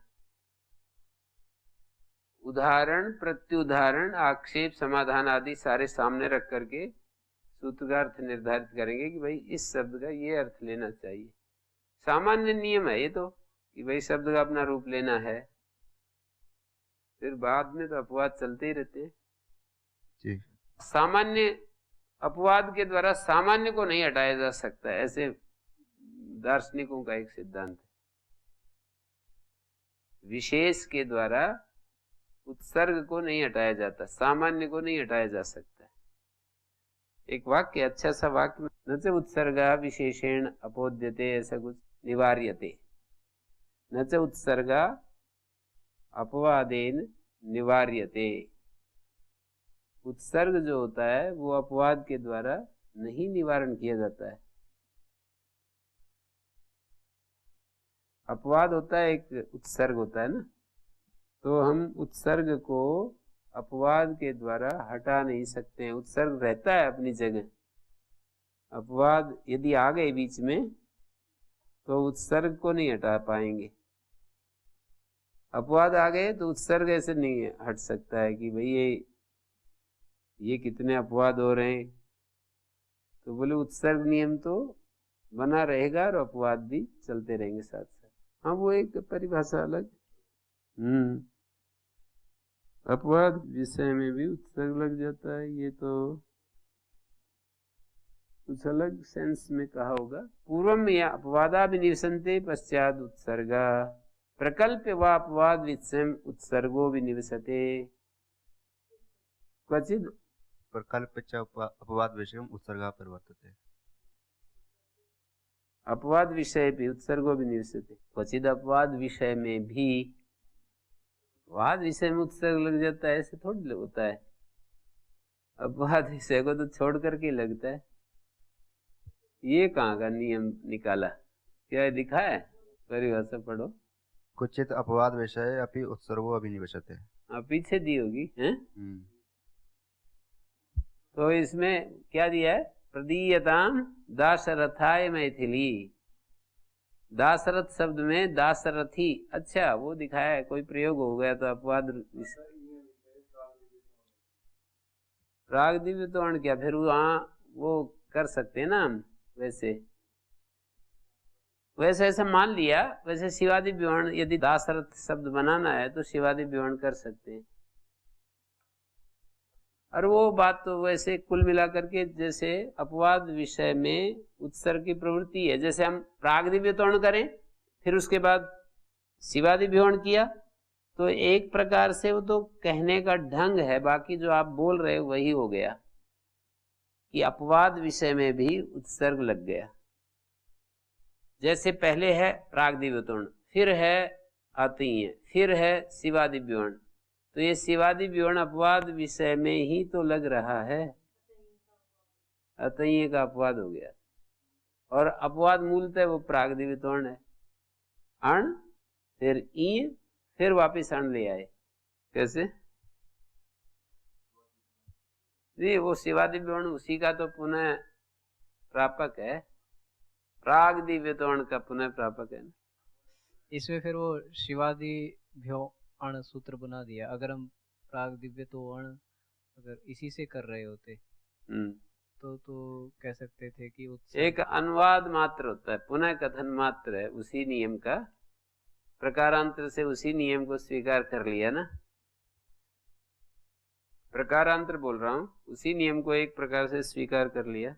उदाहरण, प्रत्युदाहरण, आक्षेप, समाधान आदि सारे सामने रख करके सूत्र का अर्थ निर्धारित करेंगे कि भाई इस शब्द का ये अर्थ लेना चाहिए। सामान्य नियम है ये तो कि भाई शब्द का अपना रूप लेना है, फिर बाद में तो अपवाद चलते ही रहते हैं जी। सामान्य अपवाद के द्वारा सामान्य को नहीं हटाया जा सकता, ऐसे दार्शनिकों का एक सिद्धांत है। विशेष के द्वारा उत्सर्ग को नहीं हटाया जाता, सामान्य को नहीं हटाया जा सकता। एक वाक्य, अच्छा सा वाक्य, न च उत्सर्गा विशेषेण अपोद्यते, ऐसा कुछ, निवार्यते, न च उत्सर्गा अपवादेन निवार्यते। उत्सर्ग जो होता है वो अपवाद के द्वारा नहीं निवारण किया जाता है। अपवाद होता है, एक उत्सर्ग होता है ना, तो हम उत्सर्ग को अपवाद के द्वारा हटा नहीं सकते हैं। उत्सर्ग रहता है अपनी जगह, अपवाद यदि आ गए बीच में तो उत्सर्ग को नहीं हटा पाएंगे। अपवाद आ गए तो उत्सर्ग ऐसे नहीं हट सकता है कि भाई ये कितने अपवाद हो रहे हैं, तो बोले उत्सर्ग नियम तो बना रहेगा और अपवाद भी चलते रहेंगे साथ साथ। हाँ, वो एक परिभाषा अलग। अपवाद विषय में भी उत्सर्ग लग जाता है, ये तो कुछ अलग सेंस में कहा होगा। पूर्वम या अपवादा भी निवसन्ते पश्चात उत्सर्गा प्रकल्प व अपवाद विषयम उत्सर्गो भी निवसते क्वचिद प्रकल्प च अपवाद विषयम उत्सर्गा परिवर्तते। अपवाद विषय भी उत्सर्गो भी निवसते क्वचिद अपवाद विषय में भी अपवाद विषय में उत्सर्ग लग जाता है, ऐसे थोड़ी होता है। अपवाद विषय को तो छोड़ करके लगता है। ये कहाँ का नियम निकाला, क्या लिखा है? परिभाषा पढ़ो। क्वचित अपवाद विषय अपि उत्सर्गो अभिनिवेशते। पीछे दी होगी हैं? तो इसमें क्या दिया है? प्रदीयताम दाशरथाय मैथिली। दाशरथ शब्द में दाशरथी, अच्छा वो दिखाया है, कोई प्रयोग हो गया तो अपवाद। राग दिव्य तो अण क्या, फिर वहाँ वो कर सकते हैं ना हम। वैसे ऐसा मान लिया। वैसे शिवादि विवरण यदि दाशरथ शब्द बनाना है तो शिवादि विवरण कर सकते हैं। और वो बात तो वैसे कुल मिलाकर के जैसे अपवाद विषय में उत्सर्ग की प्रवृत्ति है, जैसे हम प्रागदिव्य तोरण करें फिर उसके बाद शिवादि विवरण किया, तो एक प्रकार से वो तो कहने का ढंग है, बाकी जो आप बोल रहे हो वही हो गया कि अपवाद विषय में भी उत्सर्ग लग गया। जैसे पहले है प्रागदिव्य तोरण, फिर है अतय्य, फिर है शिवादि विवरण, तो ये शिवादि विवरण अपवाद विषय में ही तो लग रहा है, अतय्य का अपवाद हो गया। और अपवाद मूलतः वो प्रागदिव्य तोरण है। अण फिर ईय फिर वापिस अण ले आए, कैसे? नहीं, वो शिवादि विवरण उसी का तो पुनः प्रापक है, प्राग दिव्य तोरण का पुनः प्रापक है। इसमें फिर वो शिवादि भ्यो अण सूत्र बना दिया। अगर हम प्राग दिव्य तो अण अगर इसी से कर रहे होते तो कह सकते थे कि एक अनुवाद मात्र होता है, पुनः कथन मात्र है उसी नियम का। प्रकारांतर से उसी नियम को स्वीकार कर लिया ना, प्रकारांतर बोल रहा हूँ, उसी नियम को एक प्रकार से स्वीकार कर लिया।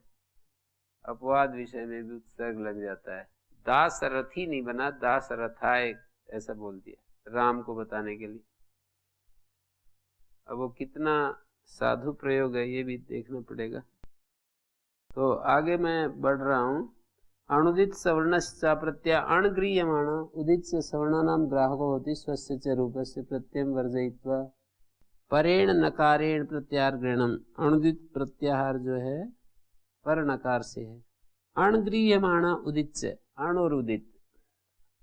अपवाद विषय में भी उत्सर्ग लग जाता है। दासरथी नहीं बना, दासरथाय ऐसा बोल दिया राम को बताने के लिए। अब वो कितना साधु प्रयोग है ये भी देखना पड़ेगा। तो आगे मैं बढ़ रहा हूँ। अणुदित सवर्णश्च प्रत्यय अणगृह्यमाण उदित सवर्णानां ग्राहको होती स्वस्य च रूपस्य प्रत्ययं वर्जयित्वा परेण नकारेण प्रत्याहार गृहणम। अणुदित प्रत्याहार जो है पर नकार से है। अणगृह्यमाण उदित से, अण और उदित,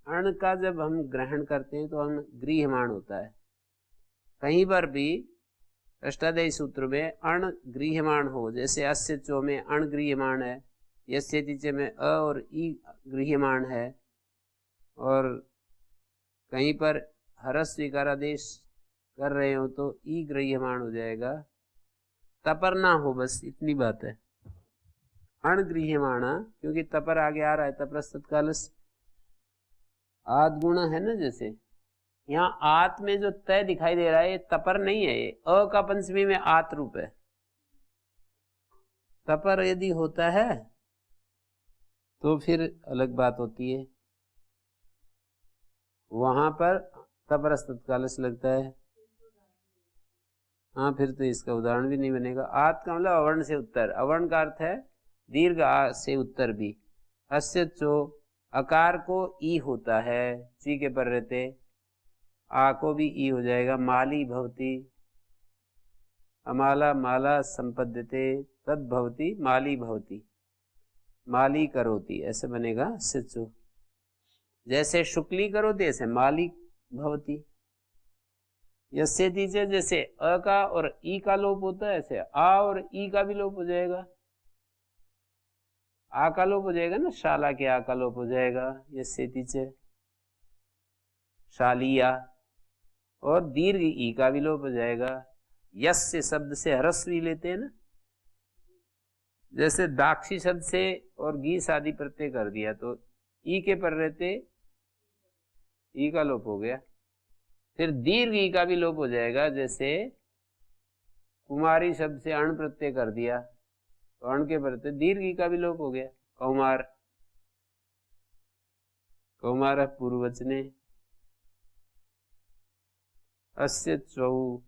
अण का जब हम ग्रहण करते हैं तो अण गृह्यमाण होता है। कहीं पर भी अष्टाध्यायी सूत्र में अण गृह्यमाण हो, जैसे अस्य चो में अण गृह्यमाण है, यस्य तिचे में अ और ई गृह्यमाण है, और कहीं पर हरस स्वीकारादेश कर रहे हो तो ई गृह्यमाण हो जाएगा। तपर ना हो, बस इतनी बात है। अणगृह्यमाण, क्योंकि तपर आगे आ रहा है, तपरस्तत्कालस्य आद गुण है ना। जैसे यहाँ आत में जो तय दिखाई दे रहा है ये तपर नहीं है, ये अ का पंचमी में आत रूप है। तपर यदि होता है तो फिर अलग बात होती है, वहां पर तपरस्तत्कालस्य लगता है। हाँ, फिर तो इसका उदाहरण भी नहीं बनेगा। आत का मतलब अवर्ण से उत्तर, अवर्ण का अर्थ है दीर्घ आ से उत्तर भी। अस्य चो, अकार को ई होता है, ची के पर रहते, आ को भी ई हो जाएगा। माली भवती, अमाला माला संपद्यते तद भवति माली भवति, माली करोति, ऐसे बनेगा सिचु। जैसे शुक्ली करोति ऐसे माली भवति। यस्य तीजे जैसे अ का और ई का लोप होता है, ऐसे आ और ई का भी लोप हो जाएगा। आ का लोप हो जाएगा ना, शाला के आ का लोप हो जाएगा, यस्य तीजे शालिया। और दीर्घ ई का भी लोप हो जाएगा। यस्य शब्द से ह्रस्व लेते हैं ना, जैसे दाक्षी शब्द से और गीस आदि प्रत्यय कर दिया तो ई के पर रहते ई का लोप हो गया। फिर दीर्घ ई का भी लोप हो जाएगा, जैसे कुमारी शब्द से अण प्रत्यय कर दिया तो अण के प्रत्यय दीर्घ ई का भी लोप हो गया। कौमार, कौमार पूर्ववचने, अस्य चौ,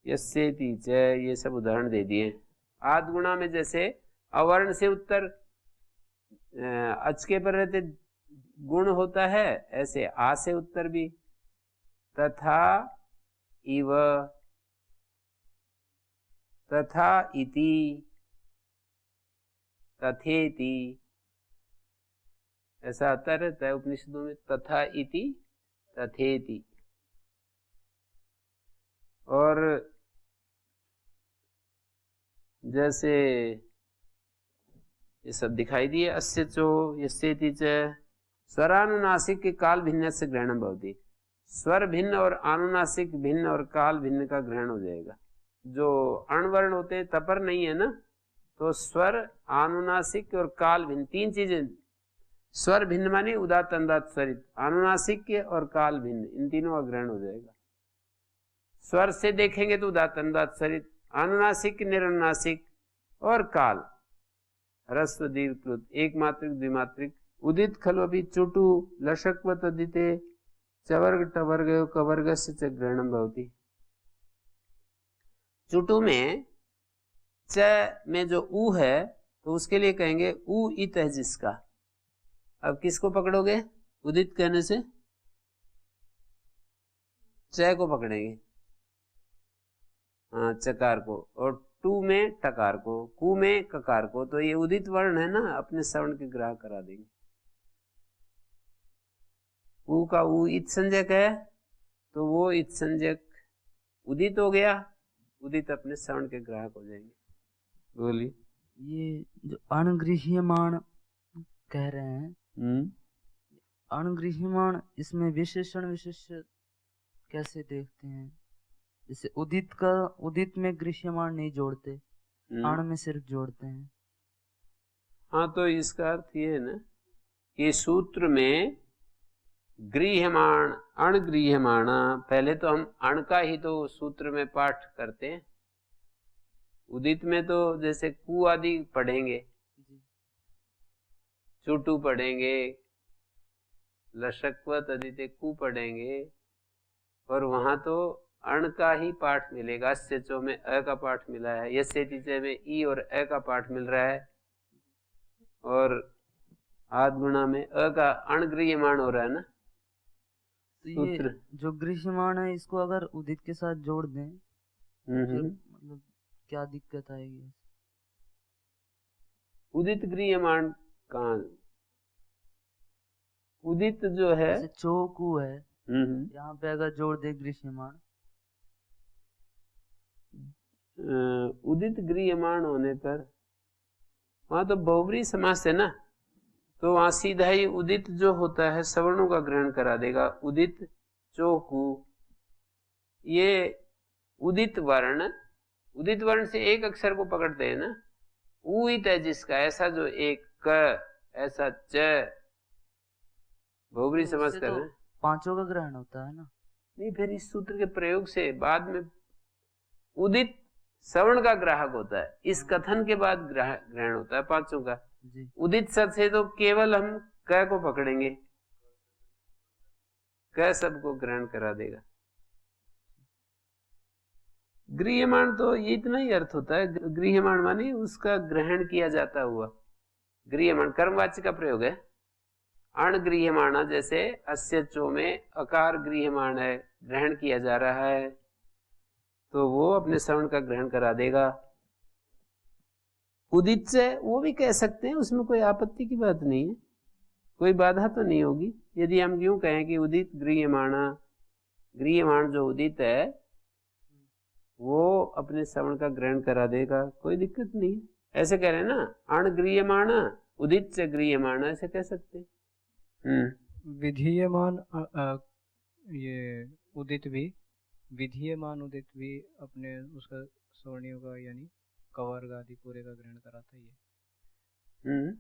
यस्येति च, ये सब उदाहरण दे दिए। आद गुणा में जैसे अवर्ण से उत्तर अच के पर रहते गुण होता है, ऐसे आ से उत्तर भी। तथा इव, तथा इति, तथेति, ऐसा आता रहता है उपनिषदों में, तथा इति तथेति। और जैसे ये सब दिखाई दिए, अस्य चो यस्येति च, स्वरानुनासिक के काल भिन्न से ग्रहण भवति। स्वर भिन्न और अनुनासिक भिन्न और काल भिन्न का ग्रहण हो जाएगा। जो अणवर्ण होते हैं तपर नहीं है ना, तो स्वर, अनुनासिक और काल भिन्न, तीन चीजें। स्वर भिन्न माने उदात्त अंदात स्वरित, अनुनासिक के और काल भिन्न, इन तीनों का ग्रहण हो जाएगा। स्वर से देखेंगे तो उदात्त अंदात स्वरित, अनुनासिक निरनुनासिक और काल, ह्रस्व दीर्घ प्लुत, एक मात्रिक द्विमात्रिक। उदित खलु अभी चुटु लशक्व तदिते चवर्ग टवर्ग कवर्ग से च ग्रहणम भवति। चुटु में च में जो ऊ है तो उसके लिए कहेंगे ऊ इत है जिसका। अब किसको पकड़ोगे? उदित कहने से च को पकड़ेंगे, हाँ चकार को, और टू में टकार को, कु में ककार को। तो ये उदित वर्ण है ना, अपने श्रवण के ग्राह करा देंगे। ऊ का ऊ इत संज्ञक है तो वो इत संज्ञक उदित हो गया, उदित अपने श्रवण के ग्राहक हो जाएंगे। बोलिए। ये जो अणगृह्यमाण कह रहे हैं, अणगृह्यमाण, इसमें विशेषण विशेष्य कैसे देखते हैं? जैसे उदित का, उदित में गृह्यमाण नहीं जोड़ते, अण में सिर्फ जोड़ते हैं। हाँ, तो इसका अर्थ ये है ना कि सूत्र में गृह्यमाण अणगृह्यमाण, पहले तो हम अण का ही तो सूत्र में पाठ करते हैं। उदित में तो जैसे कु आदि पढ़ेंगे, चुटु पढ़ेंगे, लशक्वत अदिते कु पढ़ेंगे, और वहां तो अण का ही पाठ मिलेगा। अस्य चो में अ का पाठ मिला है, यस्य तीजे में ई और अ का पाठ मिल रहा है, और आद गुणा में अ का अणगृह्यमाण हो रहा है ना। तो ये जो गृह्यमाण है, इसको अगर उदित के साथ जोड़ दें फिर मतलब क्या दिक्कत आएगी? उदित गृह्यमाण कहाँ? उदित जो है चोकू है, यहाँ पे अगर जोड़ दे गृह्यमाण, उदित गृह्यमाण होने पर वहां तो बहुब्री समास है ना, तो वहां सीधा ही उदित जो होता है सवर्णों का ग्रहण करा देगा। उदित चोकू, ये उदित वर्ण, उदित वर्ण से एक अक्षर को पकड़ते हैं ना, उदित है जिसका, ऐसा जो एक क, ऐसा च, बहुब्री समास कर रहे हैं, पांचों का ग्रहण होता है ना। नहीं, फिर इस सूत्र के प्रयोग से बाद में उदित श्रवण का ग्राहक होता है, इस कथन के बाद ग्रहण होता है पांचों का। उदित शब्द से तो केवल हम क को पकड़ेंगे, क सबको ग्रहण करा देगा। गृह्यमाण तो ये इतना ही अर्थ होता है, गृह्यमाण माने उसका ग्रहण किया जाता हुआ। गृह्यमाण कर्मवाच्य का प्रयोग है। अणगृह्यमाण, जैसे अस्य चो में अकार गृह्यमाण है, ग्रहण किया जा रहा है, तो वो अपने श्रवण का ग्रहण करा देगा। उदित से वो भी कह सकते हैं, उसमें कोई आपत्ति की बात नहीं है, कोई बाधा तो नहीं होगी। यदि हम यूं कहें कि उदित गृह्यमाण जो उदित है वो अपने श्रवण का ग्रहण करा देगा, कोई दिक्कत नहीं है। ऐसे कह रहे हैं ना, अणगृह्यमाण उदित से गृह्यमाण, ऐसे कह सकते हैं। विधीयमान ये उदित भी, विधीयमान उदित भी अपने उसका सवर्णियों का यानी कवर्ग आदि पूरे का ग्रहण कराता ही है।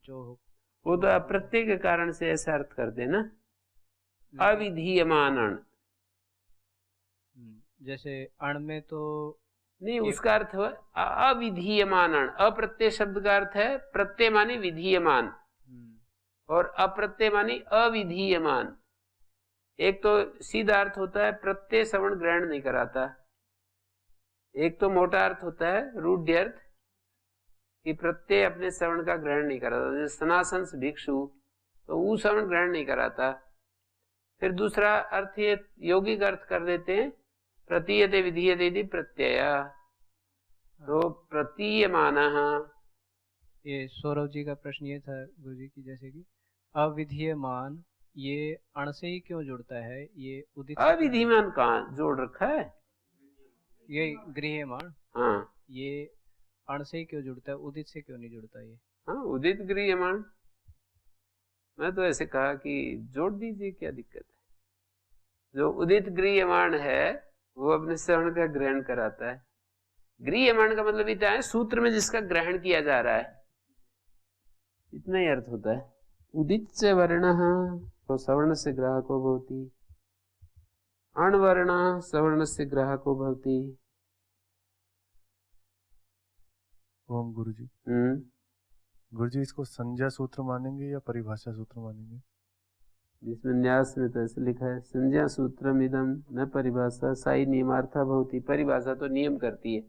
जो वो तो अप्रत्यय के कारण से ऐसा अर्थ कर देना, अविधीयमान अण। जैसे अण में तो नहीं, उसका अर्थ है अविधीयमान अण। अप्रत्यय शब्द का अर्थ है प्रत्यय माने विधीयमान और अप्रत्यय माने अविधीयमान। एक तो सीधा अर्थ होता है प्रत्यय श्रवण ग्रहण नहीं कराता, एक तो मोटा अर्थ होता है रूढ़ अर्थ कि प्रत्यय अपने श्रवण का ग्रहण नहीं कराता, जैसे सनासंस भिक्षु तो वो श्रवण ग्रहण नहीं कराता। फिर दूसरा अर्थ ये यौगिक अर्थ कर देते हैं प्रतीयते विधीयते इति प्रत्यय, तो प्रतीयमान। ये सौरभ जी का प्रश्न ये था गुरु जी की, जैसे कि अविधीयमान ये अण से ही क्यों जुड़ता है? ये उदित अविधीयमान कहाँ जोड़ रखा है? ये गृह्यमाण, हाँ, ये अण से ही क्यों जुड़ता है, उदित से क्यों नहीं जुड़ता ये? हाँ, उदित गृह्यमाण। मैं तो ऐसे कहा कि जोड़ दीजिए, क्या दिक्कत है। जो उदित गृह्यमाण है वो अपने श्रवण का ग्रहण कराता है। गृह्यमाण का मतलब इतना है सूत्र में जिसका ग्रहण किया जा रहा है, इतना ही अर्थ होता है। उदित से वर्ण तो सवर्ण से ग्राहको भवति, अणवर्ण सवर्ण से ग्राहको भवति। ओम गुरुजी। गुरुजी इसको संज्ञा सूत्र मानेंगे या परिभाषा सूत्र मानेंगे? जिसमें न्यास में तो ऐसे लिखा है संज्ञा सूत्रम इदम न परिभाषा साई नियमार्था भवति। परिभाषा तो नियम करती है।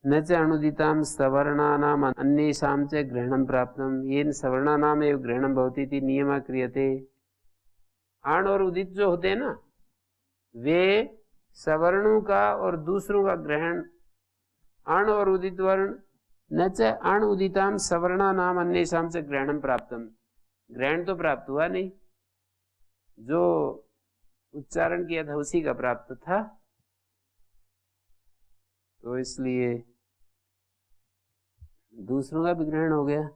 न च अणुदितां सवर्णानाम अन्येषां च ग्रहणं प्राप्तम येन सवर्णानाम एव ग्रहणं भवति इति नियमः क्रियते। अण और उदित जो होते हैं ना, वे सवर्णों का और दूसरों का ग्रहण, अण और उदित वर्ण, न च अण उदितां सवर्णानाम अन्येषां च ग्रहणं प्राप्तम, ग्रहण तो प्राप्त हुआ नहीं, जो उच्चारण किया था उसी का प्राप्त था, तो इसलिए दूसरों का भी ग्रहण हो गया।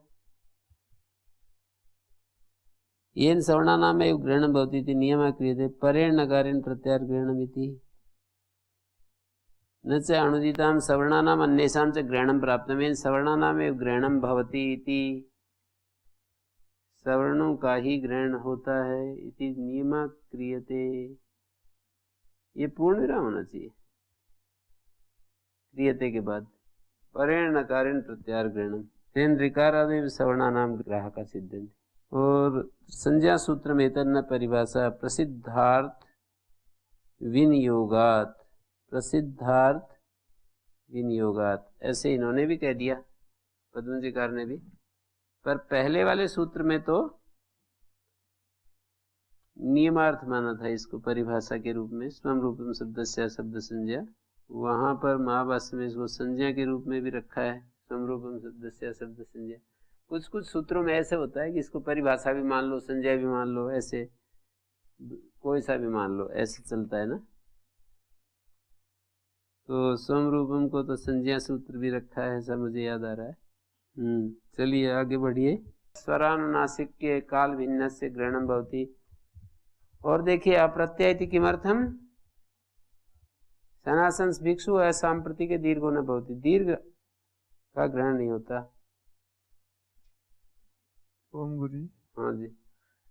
येन सवर्णानाम एव ग्रहणं भवति इति नियमः क्रियते परेण नकारेण प्रत्याहार ग्रहणमिति। न च अणुदितां सवर्णानाम अन्येषां च ग्रहणं प्राप्तम् येन सवर्णानाम एव ग्रहणं भवति इति, सवर्णों का ही ग्रहण होता है, इति नियमः क्रियते। ये पूर्ण विराम होना चाहिए क्रियते के बाद, परेण नकारेण प्रत्याहार ग्रहणम तेन ऋकारादेव सवर्णानाम ग्राहका सिद्धन्ति। और संज्ञा सूत्र में तन्न परिभाषा प्रसिद्धार्थ विनियोगात, प्रसिद्धार्थ विनियोगात, ऐसे इन्होंने भी कह दिया पद्मजीकार ने भी। पर पहले वाले सूत्र में तो नियमार्थ माना था इसको परिभाषा के रूप में, स्वम रूपम शब्दस्य शब्द संज्ञा। वहां पर महाभाष्य में इसको संज्ञा के रूप में भी रखा है, स्वम रूपम शब्दस्य शब्द संज्ञा। कुछ कुछ सूत्रों में ऐसे होता है कि इसको परिभाषा भी मान लो, संज्ञा भी मान लो, ऐसे कोई सा भी मान लो, ऐसे चलता है ना। तो स्वम रूपम को तो संज्ञा सूत्र भी रखा है, ऐसा मुझे याद आ रहा है। चलिए आगे बढ़िए। स्वरानुनासिक के काल भिन्न से ग्रहणम भवति। और देखिए अप्रत्यय किमर्थम सनासंस भिक्षु असाम्प्रति के दीर्घो न भवति, दीर्घ का ग्रहण नहीं होता। ओम गुरु जी। हाँ जी।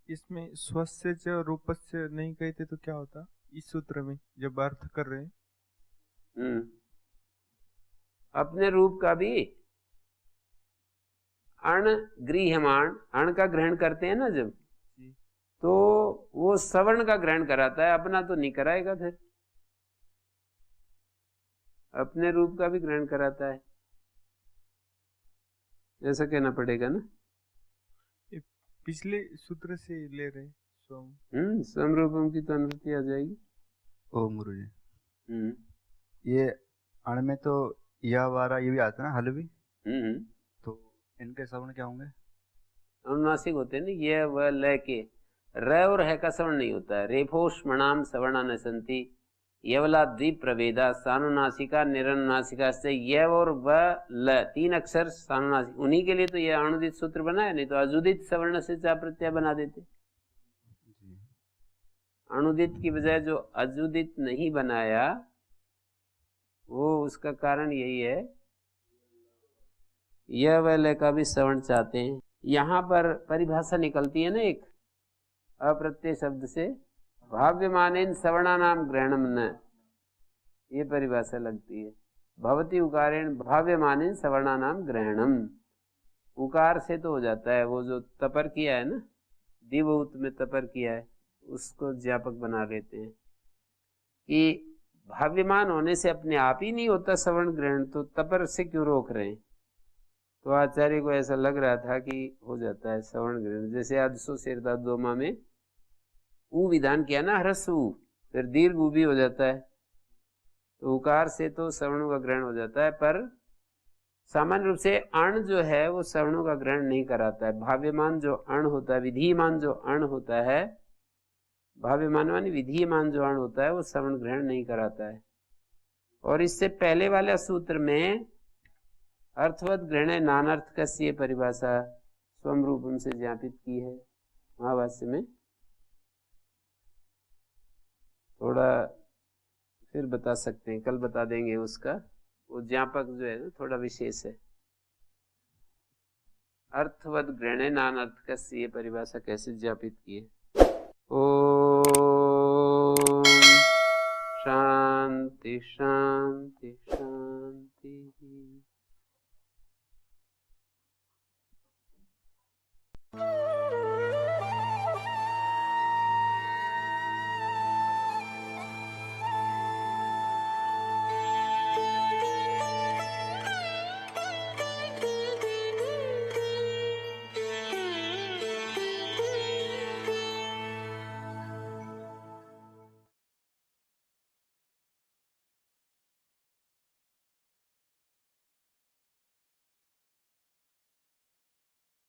इसमें स्वस्य च रूपस्य नहीं कहते तो क्या होता इस सूत्र में जब अर्थ कर रहे हैं? अपने रूप का भी अण गृह्यमाण, अण का ग्रहण करते हैं ना जब, तो वो सवर्ण का ग्रहण कराता है, अपना तो नहीं कराएगा। फिर अपने रूप का भी ग्रहण कराता है, ऐसा कहना पड़ेगा ना। पिछले सूत्र से ले रहे स्वम। स्वम रूपम की तो अनुवृत्ति आ जाएगी। ओम गुरु जी। ये अण में तो या वारा ये भी आता है ना, हल भी, तो इनके श्रवण क्या होंगे? अनुनासिक होते हैं ना, ये व ल के। र और है का श्रवण नहीं होता है। रेफोष्मणाम सवर्णा न संति यवला द्वीप प्रभेदा सानुनासिका निरनुनासिका से य और व ल 3 अक्षर सानुनासिक, उन्हीं के लिए तो यह अनुदित सूत्र बना है, नहीं तो अजुदित सवर्ण से चा प्रत्यय बना देते। अनुदित की बजाय जो अजुदित नहीं बनाया वो उसका कारण यही है, यह व ल का भी श्रवण चाहते हैं। यहाँ पर परिभाषा निकलती है ना एक अप्रत्यय शब्द से, भाव्यमानेन सवर्णानाम ग्रहणम न, ये परिभाषा लगती है। भवती उकारेण भाव्यमानेन सवर्णानाम ग्रहणम, उकार से तो हो जाता है, वो जो तपर किया है ना, दिवउत में तपर किया है उसको ज्ञापक बना लेते हैं कि भाव्यमान होने से अपने आप ही नहीं होता सवर्ण ग्रहण, तो तपर से क्यों रोक रहे हैं? तो आचार्य को ऐसा लग रहा था कि हो जाता है सवर्ण ग्रहण। जैसे आदसो शेरदा दोमा में ऊ विधान किया ना, ह्रस्व ऊ, फिर दीर्घ ऊ भी हो जाता है, तो उकार से तो सवर्णों का ग्रहण हो जाता है, पर सामान्य रूप से अण जो है वो सवर्णों का ग्रहण नहीं कराता है। भाव्यमान जो अण होता है, विधीयमान जो अण होता है, भाव्यमान मानी विधीयमान जो अण होता है वो सवर्ण ग्रहण नहीं कराता है। और इससे पहले वाले सूत्र में अर्थवत ग्रहण नानार्थ कस्य परिभाषा स्वम रूपम से ज्ञापित की है महाभाष्य में। थोड़ा फिर बता सकते हैं, कल बता देंगे उसका, वो ज्ञापक जो है थोड़ा विशेष है। अर्थवत ग्रहण नानार्थ कस्य परिभाषा कैसे ज्ञापित की है। ओ